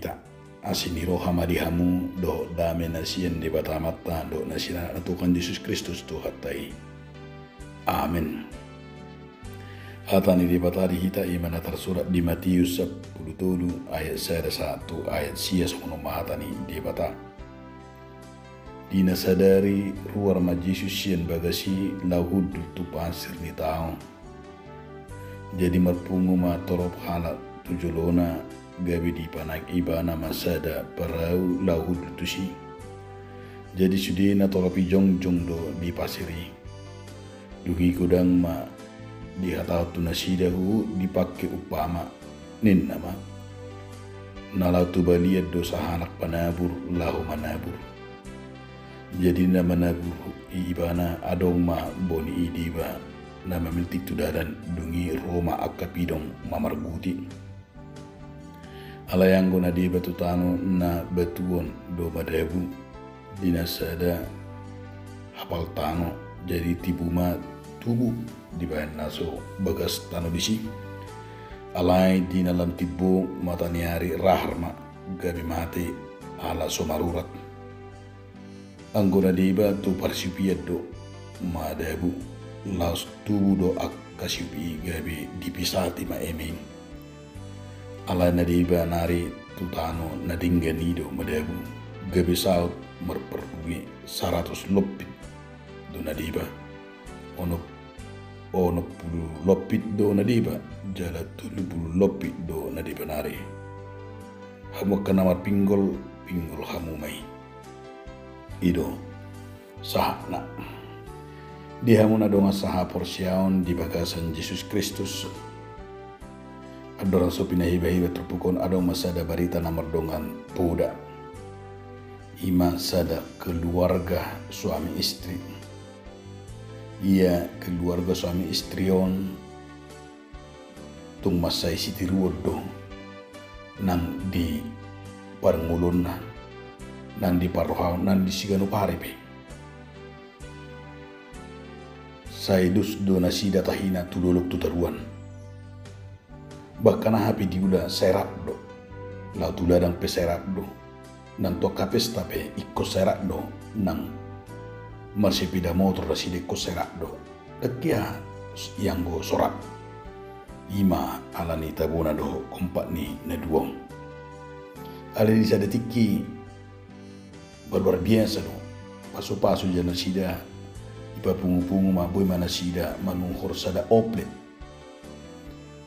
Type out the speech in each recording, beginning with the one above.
hita asiniro hamadihamu do dame nasien di batamata do nasina na Tuhan Yesus Kristus Tuhatai. Amin. Hatani di batari hita imana tersurat di Matius 10 ayat 1 ayat sias hono mahatani di bata. Dina sadari ruar majisus sien bagasi lahud tu pasir ni tao. Jadi merpungu ma torop halat tujulona gabi di panak ibana masada parau lahud tusi. Jadi sudina toropi jongjong do di pasiri. Dugi kudang ma di hatau tunasidahu dipakai upama nin nama. Nalau tu baliat dosa hanak panabur lahu manabur. Jadi nama nabur ibana adong ma boni idiba nama mintik tudaran dungi Roma akapidong mamarbuti. Alayang guna di batu tano na batuon do madabu dinasada hapal tano jadi tibuma tubuh di bahan naso bagas tano disi. Alay di nalam tibo mata niari raharma gabi mati ala somarurat. Anggona di batu parsipiat do madabu laos tubuh do akasipi gabi dipisati ma eming. Ala nadiba nari tutano nadinggani do madabu gabi saut merperbugi 100 lopit do nadiba ono pulu lopit do nadiba jala 70 lopit do nadiba nari hamu kanamar pinggol hamu mai ido sahna di hamu na donga saha porsiaon di bagasan Yesus Kristus. Adorang sopina hiba-hiba terpukon adong masada barita namar dongan puda. Ima sada keluarga suami istri. Ia keluarga suami istrion tung masai siti ruodo nang di parngulun nang di parohaw nang di sigano paribe. Saidus do nasida tahina tululuk tutaruan. Bahkan hapi diula serak do lau tuladang peserak do nang to kapes tape ikko serak do nang marsipida motor raside ko serak do dekia yang go sorak ima alani tabuna do kompak ni na duong ali di sada tiki luar biasa do pasu-pasu jana sida ipa pungu-pungu maboy mana sida manungkor sada oplet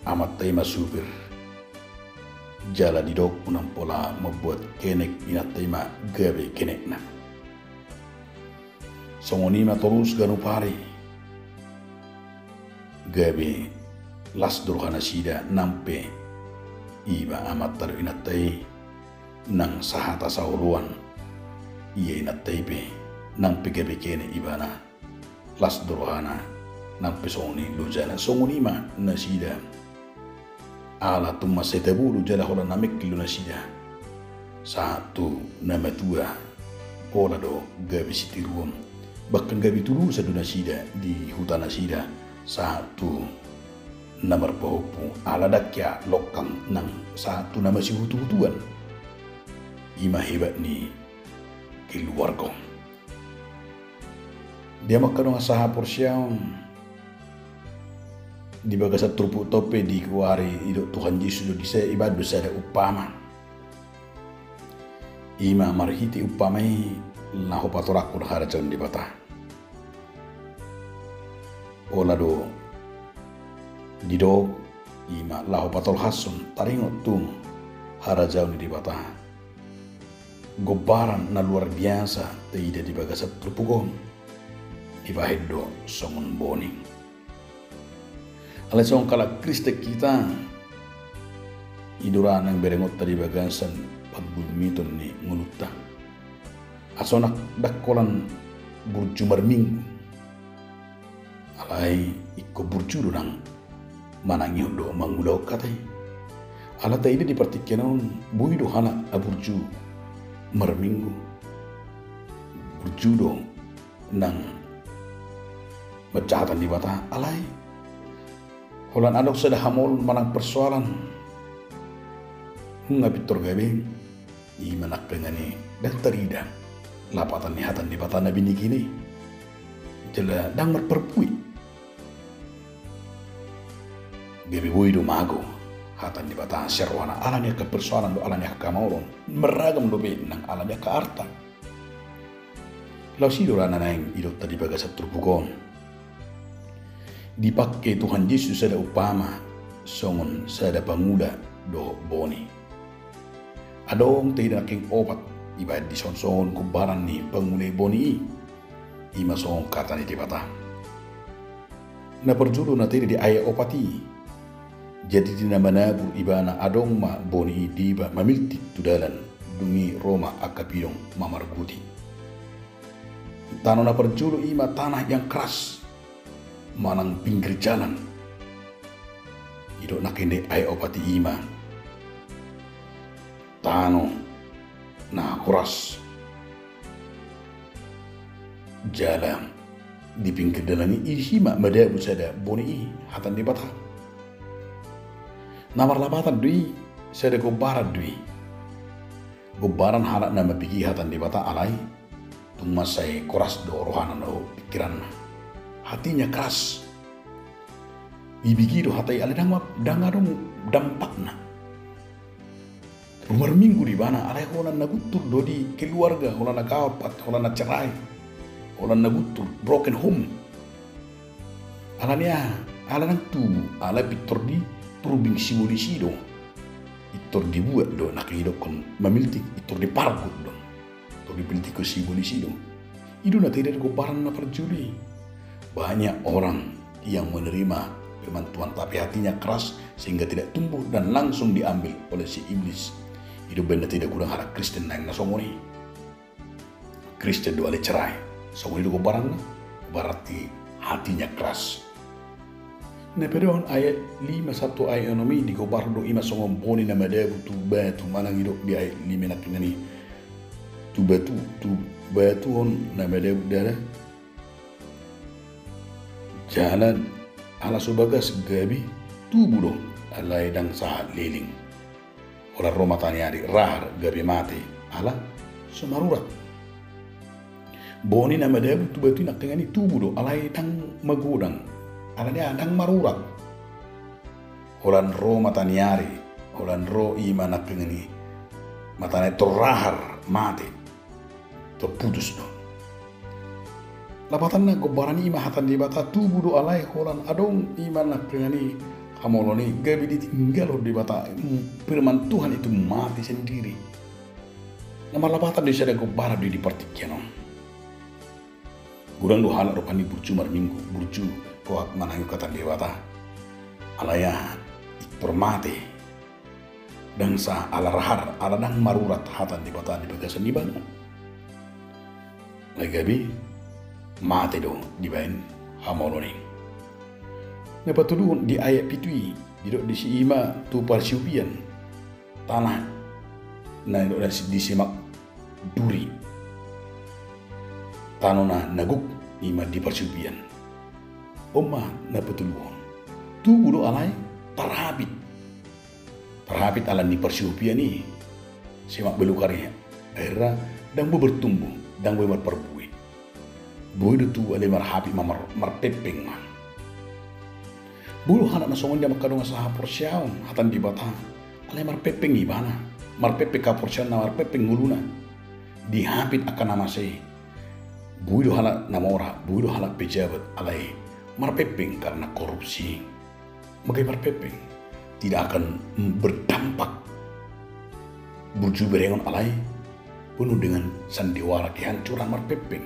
amat tay masupir jala di dok unang pola membuat kenek inat tay ma gabe kenek na songoni ma terus ganu pari gabe las durhana sida nampe iba amat taru inat tay nang sahata sauluan iya inat tay pe nampe gabe kenek ibana las durhana nampe songoni lujana songoni ma nasida ala tumma setabulu jala hola namek kilo nasida satu nama tua pola do gabi sitiruam bahkan gabi tulu sadu nasida di hutan nasida satu nama pohopu ala dakya lokam nang satu nama si hutu-hutuan ima hebat ni keluarga dia makan saha porsiaon di bagasa trupu tope di kuari idok Tuhan Yesus do disa ibadu sada upama ima marhiti upamai lahu patorakun harajaun di bata ola do dido ima lahu patol hasun taringot tung harajaun di bata gobaran na luar biasa teida di bagasa trupu di bahedo songon boning. Alasong kala Kriste kita iduran ang berengot tadi bagasan pagbumiton ni nguluta. Asonak dakolan burjumar minggu. Alay ikko burjuru nang manangyo do mangulaw katay. Alata ini dipertikianaon buido hana aburju marminggu. Burju do nang macatan di bata alay. Holan anok sada hamol manang persoalan. Nga bitor gabi Ima nakengani dan terida lapatan ni hatan di bata nabi ni kini jela dang merperpui gebi bui do mago hatan di bata serwana alanya ke persoalan do alanya kamauron meragam do be nang alanya ke arta lau sido rana naing idok tadi bagas terbugon dipakai Tuhan Yesus ada upama songon sada panguda do boni adong tidak king obat ibarat di son-son kubaran ni pengulai boni ima song kata ni dibata na perjulu na tidak di ayat opati jadi di nama nabu ibana adong ma boni diba mamilti tudalan dungi Roma akapidong mamarguti tanah na perjulu ima tanah yang keras manang pinggir jalan idok nak ini ayat opati ima tano na kuras jalan di pinggir jalan ini isima madabu sada boni hatan di bata namar labatan dui sada gobaran dui gobaran halak nama bigi hatan di bata alai tung masai kuras do rohana do pikiran hatinya keras ibigi do hatai ale dangadong dampakna rumah minggu di mana alai holan nagutur dodi keluarga holan nagapat holan cerai holan nagutur broken home alania ala nang tu ala pitor di turubing simulisi do itor dibuat do nak hidup kon mamiltik itor di pargut do itor di politiko simulisi do itu na tidak gobaran na perjuli banyak orang yang menerima firman Tuhan tapi hatinya keras sehingga tidak tumbuh dan langsung diambil oleh si iblis. Itu benar tidak kurang harap Kristen naik nasomoni. Kristen doa le cerai. Somoni itu gobaran berarti hatinya keras. Nah pada ayat 5 satu ayat anomi di gobar do ima songom boni nama dia tu batu manang hidup di ayat 5 nak ini tu batu on nama dia udara jalan ala subagas gabi tu budong alai dang sahat leling. Orang Roma taniari rahar gabi mati ala semarurat boni nama dia batu nak tengani tubuh do alai tang magudang ala dia dang marurat Holan Roma taniari holan ro ima nak tengani matane terahar mati terputus do lapatan na gobaran ima hatan di bata tubuh do alai holan adong ima nak tengani kamoloni gabi ditinggal di bata firman Tuhan itu mati sendiri. Nama lapatan di sana gobaran di partikian. Gurang do halak rupani burju mar minggu burju kuat manang kata di bata. Alaya permati dan sa ala rahar ala nang marurat hatan di bata di bagasan di bana. Gabi mati do di bain kamoloni. Nepatulun di ayat pitui didok di si ima tu parsiupian tanah na di simak duri tanona naguk ima di parsiupian omma nepatulun tu budo alai tarhabit alan di parsiupian ni simak belukari era dan bertumbuh dan berperbui boy tu ale marhapi marpepeng man bulu hanak nasongon dia makadong sa porsiaon hatan di bata alay marpepeng ibana marpepeng ka porsiaon na marpepeng nguluna dihapit akan nama say bulu hanak namora bulu hanak pejabat alay marpepeng karena korupsi magai marpepeng tidak akan berdampak burju berengon alay penuh dengan sandiwara kehancuran marpepeng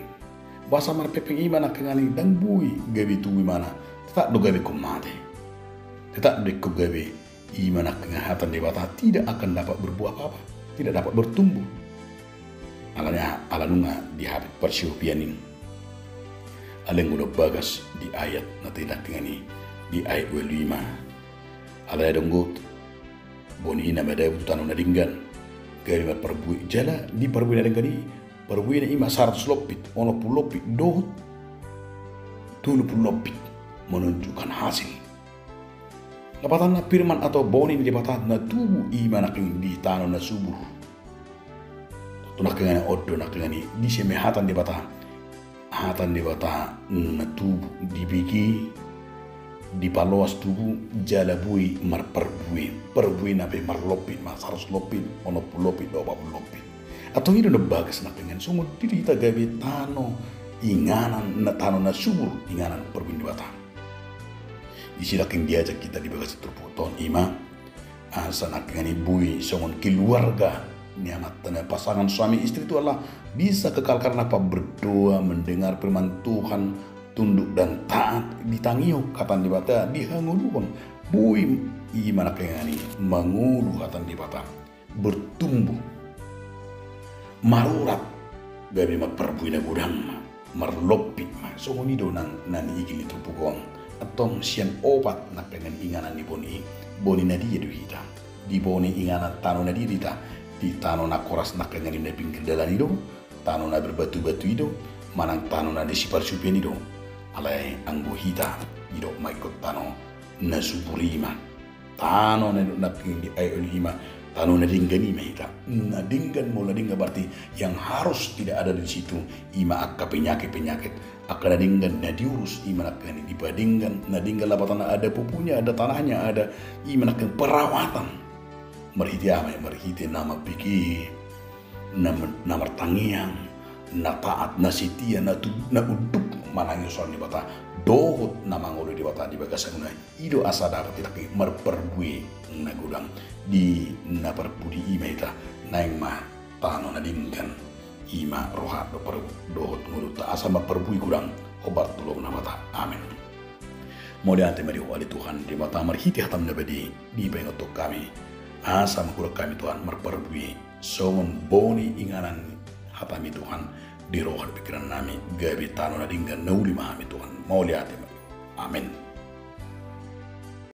bahasa marpepeng imana kengani dan bui gabi tu imana tetap do gabi kumate tetap di kugabe iman kengahatan dewata tidak akan dapat berbuah apa-apa, tidak dapat bertumbuh. Alanya alanunga di habit persiupianin. Aleng udah bagas di ayat nanti nak ini di ayat 25. Alaya donggut boni ina badai bututan una dinggan. Gari perbui jala di perbui na dinggan di perbui na ima 100 lopit, ono 10 lopit dohut 20 lopit menunjukkan hasil. Lapatan na firman atau boni di batan na tubuh iman aking di tanah na subur. tunak kengani oddo nak kengani di seme hatan di bata na tubu dibigi di paloas tubu jala bui mar perbui na be mar lopi ma saros lopi ono lopi do ba lopi atau hidup na bagas nak kengani sumo diri ta gabe tano inganan na tano na subur inganan perbui di bata isilaking diajak kita di bagas terputon ima asa nak kengani bui songon keluarga niamat dan pasangan suami istri itu adalah bisa kekal karena apa? Berdoa, mendengar firman Tuhan, tunduk dan taat, ditangio katan di bata, dihangulukon bui gimana kayak ini mengulu katan di bata, bertumbuh marurat gabi mak perbuina gudang marlopit mah songoni do nan igili tupukong atong sian obat nak pengen inganan di boni na dia kita di boni inganan tano na dita di tano na koras nak kengani na pinggir dalan itu, tano na berbatu-batu itu, manang tano na disipar supian itu, alai anggo hita, itu maikot tano na supurima, tano na pinggir di ayo lima, tano na dinggani mahita, na dinggan mau na dinggan berarti yang harus tidak ada di situ, ima akka penyakit, akka na dinggan na diurus, ima nak kengani dibandingkan, na dinggan lapatan ada pupunya, ada tanahnya, ada ima nak perawatan. Merhiti nama pikir, nama tangiang, na taat, na setia, na uduk manangyo soal di bata, dohot nama ngolo di bata di bagasan na ido asa dapat tidak merperbui na gudang di na perpudi ima ita na yang mah tano na dingkan ima rohat dohot ngolo ta asa merperbui gudang obat tulung na bata. Amin. Mau diante mari wali Tuhan di bata merhiti hatam na bedi di pengotok kami. Asa makurak kami Tuhan merperbui songon boni inganan hatami Tuhan di rohan pikiran nami gabi tano na dinggan nauli mahami Tuhan mau lihat. Amin.